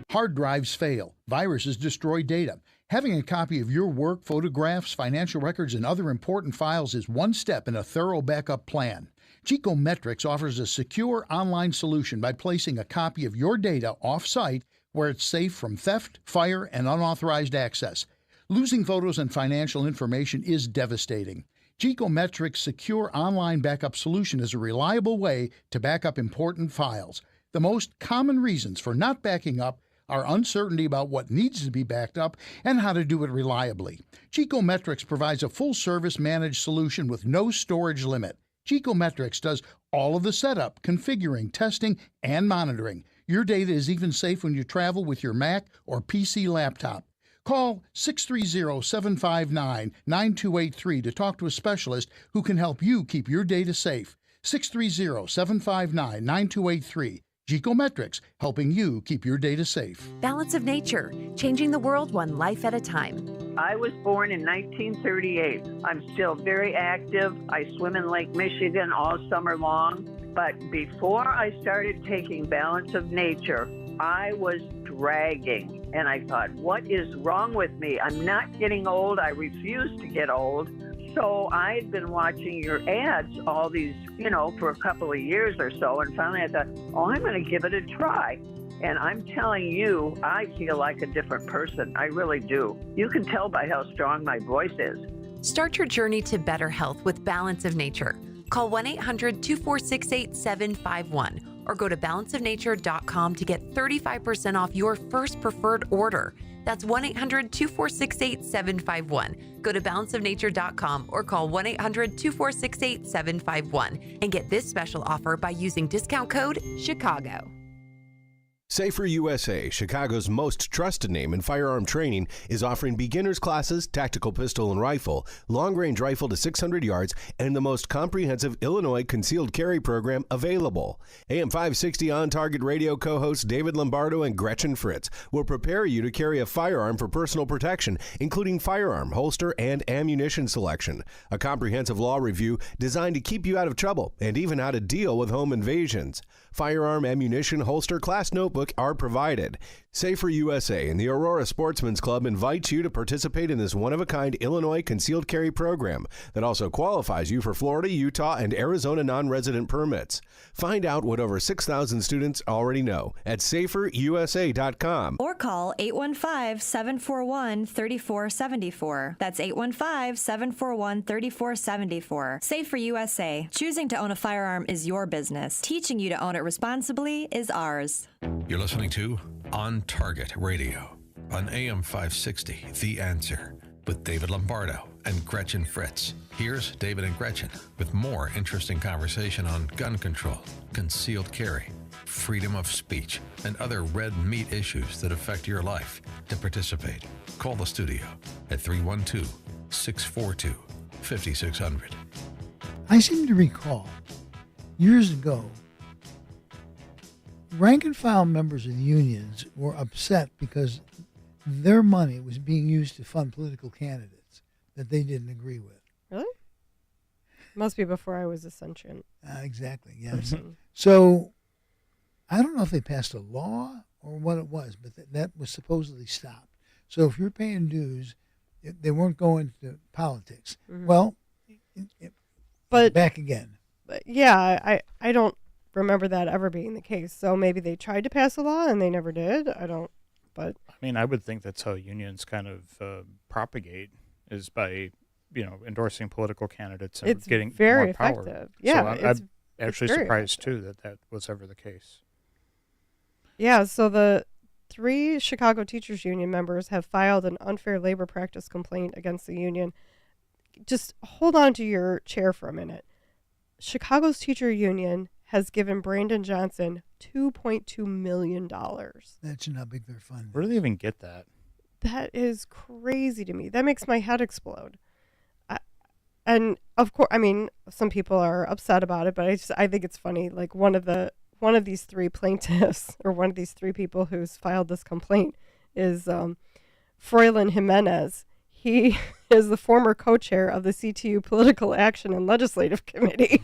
Hard drives fail. Viruses destroy data. Having a copy of your work, photographs, financial records, and other important files is one step in a thorough backup plan. Geekometrics offers a secure online solution by placing a copy of your data off-site where it's safe from theft, fire, and unauthorized access. Losing photos and financial information is devastating. Geekometrics' secure online backup solution is a reliable way to back up important files. The most common reasons for not backing up are uncertainty about what needs to be backed up and how to do it reliably. Geekometrics provides a full-service managed solution with no storage limit. Geekometrics does all of the setup, configuring, testing, and monitoring. Your data is even safe when you travel with your Mac or PC laptop. Call 630-759-9283 to talk to a specialist who can help you keep your data safe. 630-759-9283. Geekometrics, helping you keep your data safe. Balance of Nature, changing the world one life at a time. I was born in 1938. I'm still very active. I swim in Lake Michigan all summer long. But before I started taking Balance of Nature, I was dragging. And I thought, what is wrong with me? I'm not getting old. I refuse to get old. So I'd been watching your ads all these, for a couple of years or so. And finally I thought, I'm going to give it a try. And I'm telling you, I feel like a different person. I really do. You can tell by how strong my voice is. Start your journey to better health with Balance of Nature. Call 1-800-246-8751 or go to balanceofnature.com to get 35% off your first preferred order. That's 1-800-246-8751. Go to balanceofnature.com or call 1-800-246-8751 and get this special offer by using discount code CHICAGO. Safer USA, Chicago's most trusted name in firearm training, is offering beginners classes, tactical pistol and rifle, long-range rifle to 600 yards, and the most comprehensive Illinois concealed carry program available. AM 560 On Target Radio co-hosts David Lombardo and Gretchen Fritz will prepare you to carry a firearm for personal protection, including firearm, holster, and ammunition selection. A comprehensive law review designed to keep you out of trouble and even how to deal with home invasions. Firearm, ammunition, holster, class notebook are provided. Safer USA and the Aurora Sportsman's Club invites you to participate in this one-of-a-kind Illinois concealed carry program that also qualifies you for Florida, Utah, and Arizona non-resident permits. Find out what over 6,000 students already know at saferusa.com. Or call 815-741-3474. That's 815-741-3474. Safer USA. Choosing to own a firearm is your business. Teaching you to own it responsibly is ours. You're listening to On Target Radio on AM 560, The Answer, with David Lombardo and Gretchen Fritz. Here's David and Gretchen with more interesting conversation on gun control, concealed carry, freedom of speech, and other red meat issues that affect your life. To participate, call the studio at 312-642-5600. I seem to recall years ago, rank and file members of the unions were upset because their money was being used to fund political candidates that they didn't agree with. Really? Must be before I was a sentient. Exactly, yes. So I don't know if they passed a law or what it was, but that was supposedly stopped. So if you're paying dues, they weren't going to politics. Mhm. Well, But back again. But yeah, I don't remember that ever being the case. So maybe they tried to pass a law and they never did. I don't. But I mean, I would think that's how unions kind of propagate, is by endorsing political candidates and it's getting very more power. effective. Yeah, so I'm actually very surprised effective. too that was ever the case. Yeah, so the 3 Chicago Teachers Union members have filed an unfair labor practice complaint against the union. Just hold on to your chair for a minute. Chicago's teacher union has given Brandon Johnson $2.2 million. That's how big their fund is. Where do they even get that? That is crazy to me. That makes my head explode. And of course, I mean, some people are upset about it, but I think it's funny. Like one of these 3 plaintiffs, or one of these 3 people who's filed this complaint, is Froylan Jimenez. He is the former co-chair of the CTU Political Action and Legislative Committee,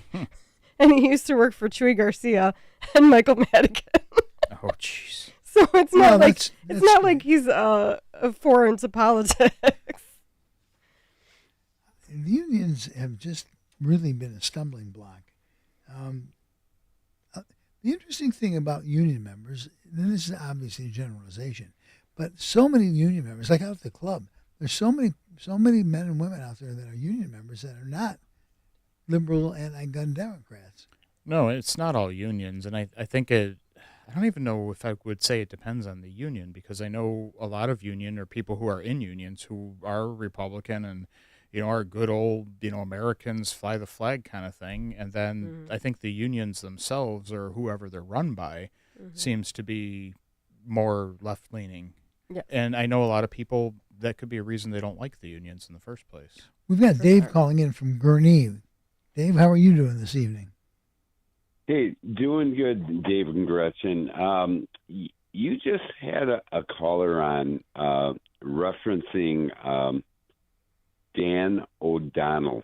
and he used to work for Chuy Garcia and Michael Madigan. Oh, jeez. So it's not that's like he's foreign to politics. The unions have just really been a stumbling block. The interesting thing about union members, and this is obviously a generalization, but so many union members, like out at the club, there's so many men and women out there that are union members that are not liberal anti-gun Democrats. No, it's not all unions, and I think I don't even know if I would say it depends on the union, because I know a lot of union or people who are in unions who are Republican and are good old Americans, fly the flag kind of thing, and then I think the unions themselves, or whoever they're run by, seems to be more left leaning. Yes. And I know a lot of people that could be a reason they don't like the unions in the first place. We've got Dave calling in from Gurnee. Dave, how are you doing this evening? Hey, doing good, Dave and Gretchen. You just had a caller on referencing Dan O'Donnell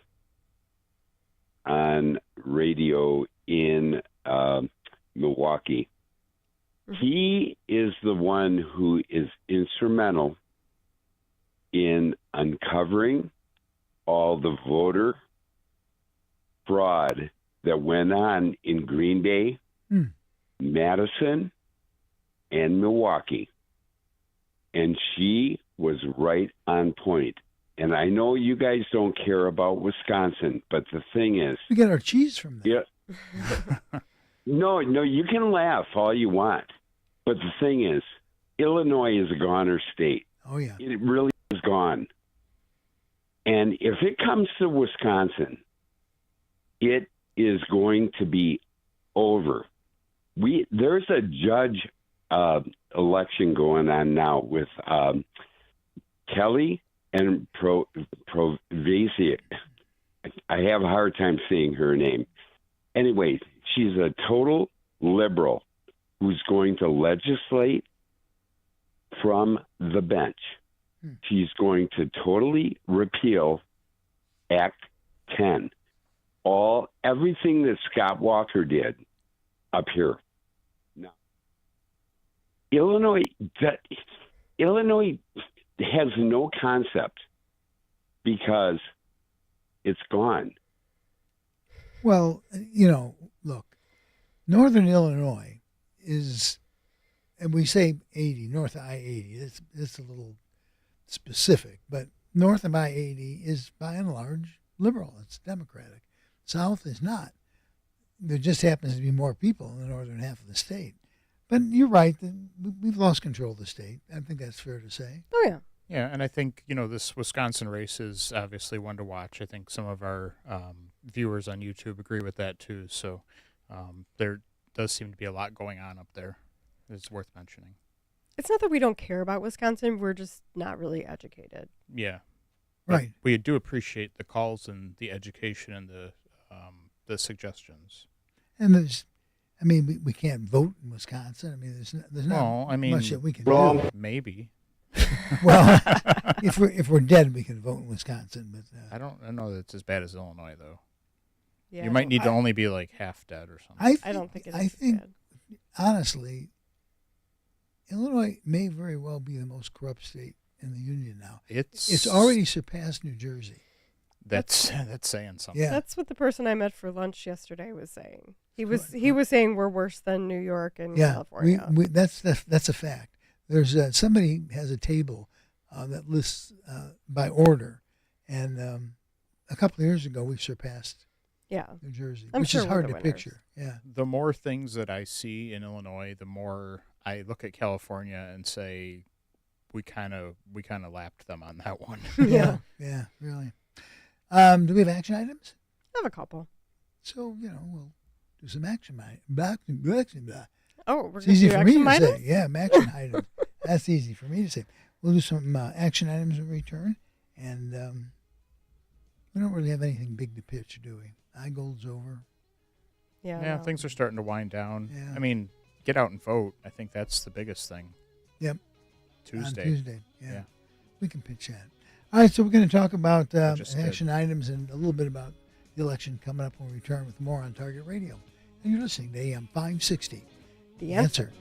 on radio in Milwaukee. He is the one who is instrumental in uncovering all the voter fraud that went on in Green Bay, Madison, and Milwaukee. And she was right on point. And I know you guys don't care about Wisconsin, but the thing is... We get our cheese from there. Yeah. No, you can laugh all you want. But the thing is, Illinois is a goner state. Oh, yeah. It really is gone. And if it comes to Wisconsin, it is going to be over. There's a judge election going on now with Kelly and Provasi. I have a hard time saying her name. Anyway, she's a total liberal who's going to legislate from the bench. She's going to totally repeal Act 10. Everything that Scott Walker did up here. Now, Illinois has no concept because it's gone. Well, look, Northern Illinois is, and we say 80, north of I-80. It's a little specific, but north of I-80 is by and large liberal. It's Democratic. South is not. There just happens to be more people in the northern half of the state. But you're right. We've lost control of the state. I think that's fair to say. Oh, yeah. Yeah, and I think, this Wisconsin race is obviously one to watch. I think some of our viewers on YouTube agree with that, too. So there does seem to be a lot going on up there. It's worth mentioning. It's not that we don't care about Wisconsin. We're just not really educated. Yeah. Right. But we do appreciate the calls and the education and the suggestions. And we can't vote in Wisconsin. There's not much that we can do. Maybe. Well, if we're dead, we can vote in Wisconsin. But I don't know that it's as bad as Illinois, though. Yeah, you might need to only be like half dead or something. I don't think it is. I think, honestly, Illinois may very well be the most corrupt state in the union now. It's already surpassed New Jersey. That's saying something. Yeah. That's what the person I met for lunch yesterday was saying. He was saying we're worse than New York and California. That's a fact. There's somebody has a table that lists by order, and a couple of years ago we surpassed New Jersey, which is hard to picture. Yeah. The more things that I see in Illinois, the more I look at California and say we kind of lapped them on that one. Yeah, really. Do we have action items? I have a couple. So, we'll do some action items. Oh, we're it's easy for me to items? say. Yeah, action items. That's easy for me to say. We'll do some action items in return, and we don't really have anything big to pitch, do we? iGold's over. Yeah, things are starting to wind down. Yeah. I mean, get out and vote. I think that's the biggest thing. Yep. Tuesday. On Tuesday, yeah. We can pitch that. All right, so we're going to talk about action items and a little bit about the election coming up when we return with more on Target Radio. And you're listening to AM 560. The Answer.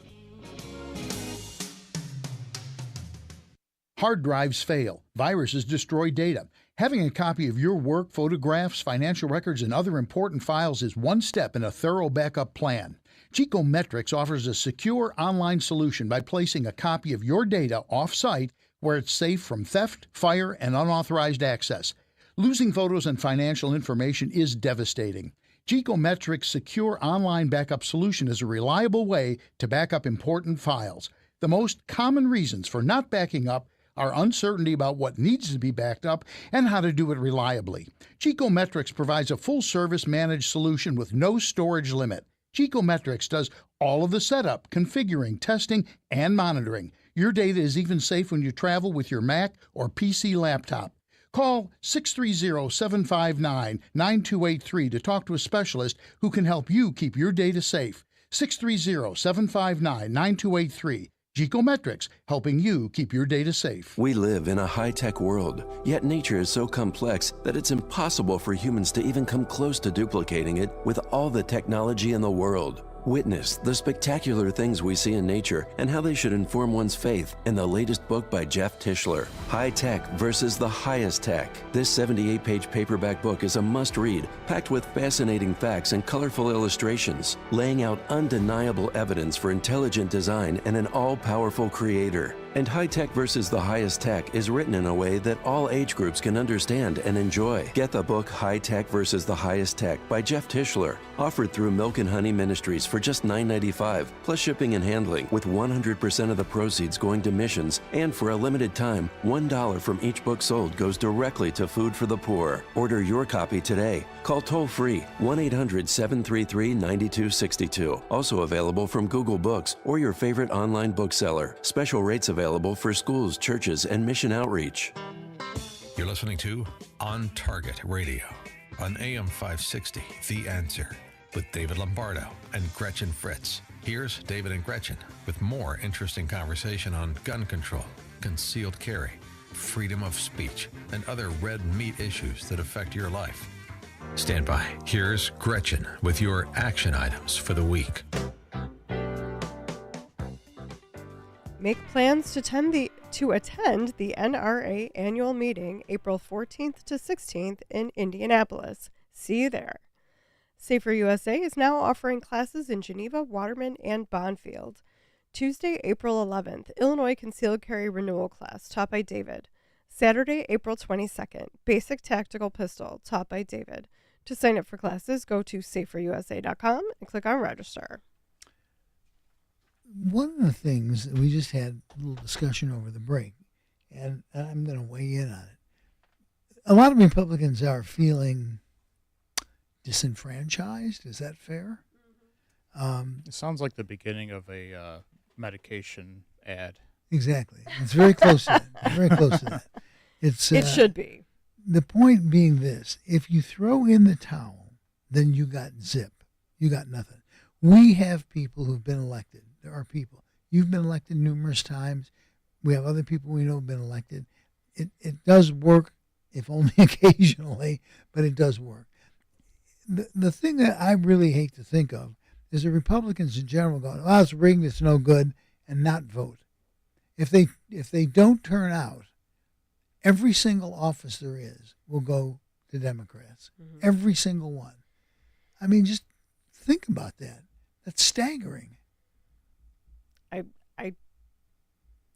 Hard drives fail. Viruses destroy data. Having a copy of your work, photographs, financial records, and other important files is one step in a thorough backup plan. Geekometrics offers a secure online solution by placing a copy of your data off-site where it's safe from theft, fire, and unauthorized access. Losing photos and financial information is devastating. Geekometrics' secure online backup solution is a reliable way to back up important files. The most common reasons for not backing up are uncertainty about what needs to be backed up and how to do it reliably. Geekometrics provides a full-service managed solution with no storage limit. Geekometrics does all of the setup, configuring, testing, and monitoring. Your data is even safe when you travel with your Mac or PC laptop. Call 630-759-9283 to talk to a specialist who can help you keep your data safe. 630-759-9283. Geekometrics, helping you keep your data safe. We live in a high-tech world, yet nature is so complex that it's impossible for humans to even come close to duplicating it with all the technology in the world. Witness the spectacular things we see in nature and how they should inform one's faith in the latest book by Jeff Tischler, High Tech versus the Highest Tech. This 78-page paperback book is a must-read, packed with fascinating facts and colorful illustrations, laying out undeniable evidence for intelligent design and an all-powerful creator. And High Tech versus the Highest Tech is written in a way that all age groups can understand and enjoy. Get the book High Tech versus the Highest Tech by Jeff Tischler, offered through Milk and Honey Ministries for just $9.95, plus shipping and handling, with 100% of the proceeds going to missions. And for a limited time, $1 from each book sold goes directly to Food for the Poor. Order your copy today. Call toll-free 1-800-733-9262. Also available from Google Books or your favorite online bookseller. Special rates available for schools, churches, and mission outreach. You're listening to On Target Radio on AM 560, The Answer, with David Lombardo and Gretchen Fritz. Here's David and Gretchen with more interesting conversation on gun control, concealed carry, freedom of speech, and other red meat issues that affect your life. Stand by. Here's Gretchen with your action items for the week. Make plans to attend the NRA annual meeting April 14th to 16th in Indianapolis. See you there. Safer USA is now offering classes in Geneva, Waterman, and Bonfield. Tuesday, April 11th, Illinois Concealed Carry Renewal Class, taught by David. Saturday, April 22nd, Basic Tactical Pistol, taught by David. To sign up for classes, go to saferusa.com and click on Register. One of the things that we just had a little discussion over the break, and I'm going to weigh in on it. A lot of Republicans are feeling disenfranchised. Is that fair? It sounds like the beginning of a medication ad. Exactly. It's very close to that. Very close to that. It should be. The point being this: if you throw in the towel, then you got zip. You got nothing. We have people who've been elected. There are people. You've been elected numerous times. We have other people we know have been elected. It does work, if only occasionally, but it does work. The thing that I really hate to think of is the Republicans in general going, "Oh, it's rigged, it's no good," and not vote. If they don't turn out, every single office there is will go to Democrats. Every single one. I mean, just think about that. That's staggering. I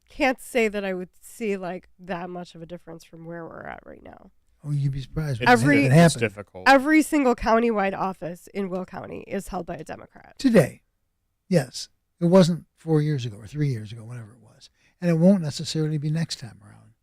can't say that I would see like that much of a difference from where we're at right now. Oh, you'd be surprised. It's difficult. Every single countywide office in Will County is held by a Democrat. Today, yes. It wasn't 4 years ago or 3 years ago, whatever it was. And it won't necessarily be next time around.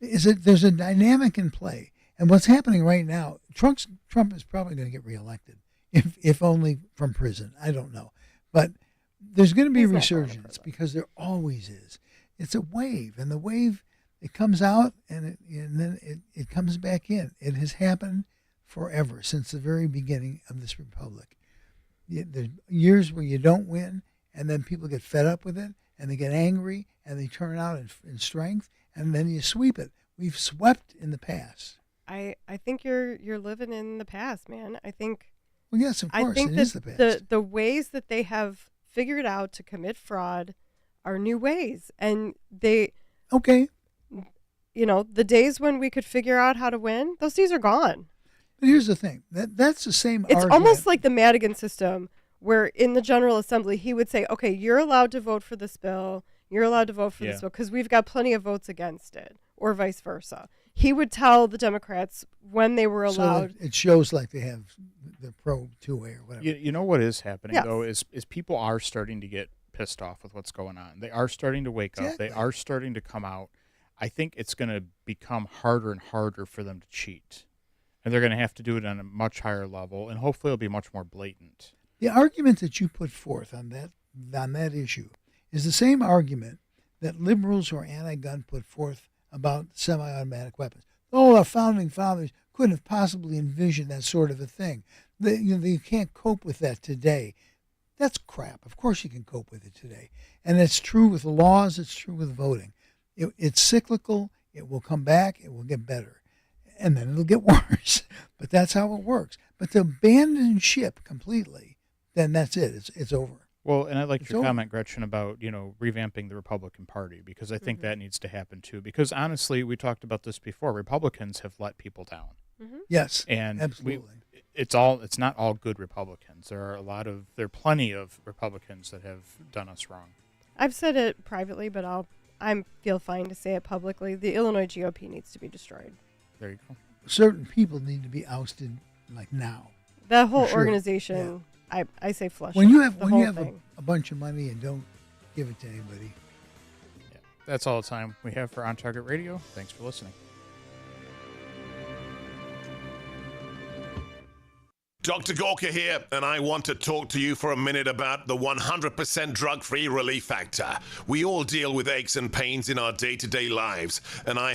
There's a dynamic in play. And what's happening right now, Trump is probably going to get reelected, if only from prison. I don't know. But there's going to be a resurgence because there always is. It's a wave, and the wave, it comes out and then it comes back in. It has happened forever, since the very beginning of this republic. There's years where you don't win, and then people get fed up with it, and they get angry, and they turn out in strength, and then you sweep it. We've swept in the past. I think you're living in the past, man. I think. Well, yes, of course, I think it is the past. The ways that they have figured out to commit fraud are new ways, and they. Okay. You know, the days when we could figure out how to win, those days are gone. But here's the thing. That's the same It's argument. almost like the Madigan system, where in the General Assembly, he would say, okay, you're allowed to vote for this bill. You're allowed to vote for this bill because we've got plenty of votes against it, or vice versa. He would tell the Democrats when they were allowed. So it shows like they have the pro two-way or whatever. You know what is happening, though, is people are starting to get pissed off with what's going on. They are starting to wake up. They are starting to come out. I think it's going to become harder and harder for them to cheat. And they're going to have to do it on a much higher level, and hopefully it'll be much more blatant. The argument that you put forth on that issue is the same argument that liberals who are anti-gun put forth about semi-automatic weapons. Oh, our founding fathers couldn't have possibly envisioned that sort of a thing. You can't cope with that today. That's crap. Of course you can cope with it today. And it's true with laws. It's true with voting. It's cyclical. It will come back. It will get better. And then it'll get worse. But that's how it works. But to abandon ship completely, then that's it. It's over. Well, and I like your comment, Gretchen, about, revamping the Republican Party, because I think that needs to happen too. Because honestly, we talked about this before. Republicans have let people down. Yes, and absolutely. It's not all good Republicans. There are plenty of Republicans that have done us wrong. I've said it privately, but I feel fine to say it publicly. The Illinois GOP needs to be destroyed. There you go. Certain people need to be ousted like now. That whole organization, I say flush. When you have a bunch of money and don't give it to anybody. Yeah, that's all the time we have for On Target Radio. Thanks for listening. Dr. Gorka here, and I want to talk to you for a minute about the 100% drug-free Relief Factor. We all deal with aches and pains in our day-to-day lives, and I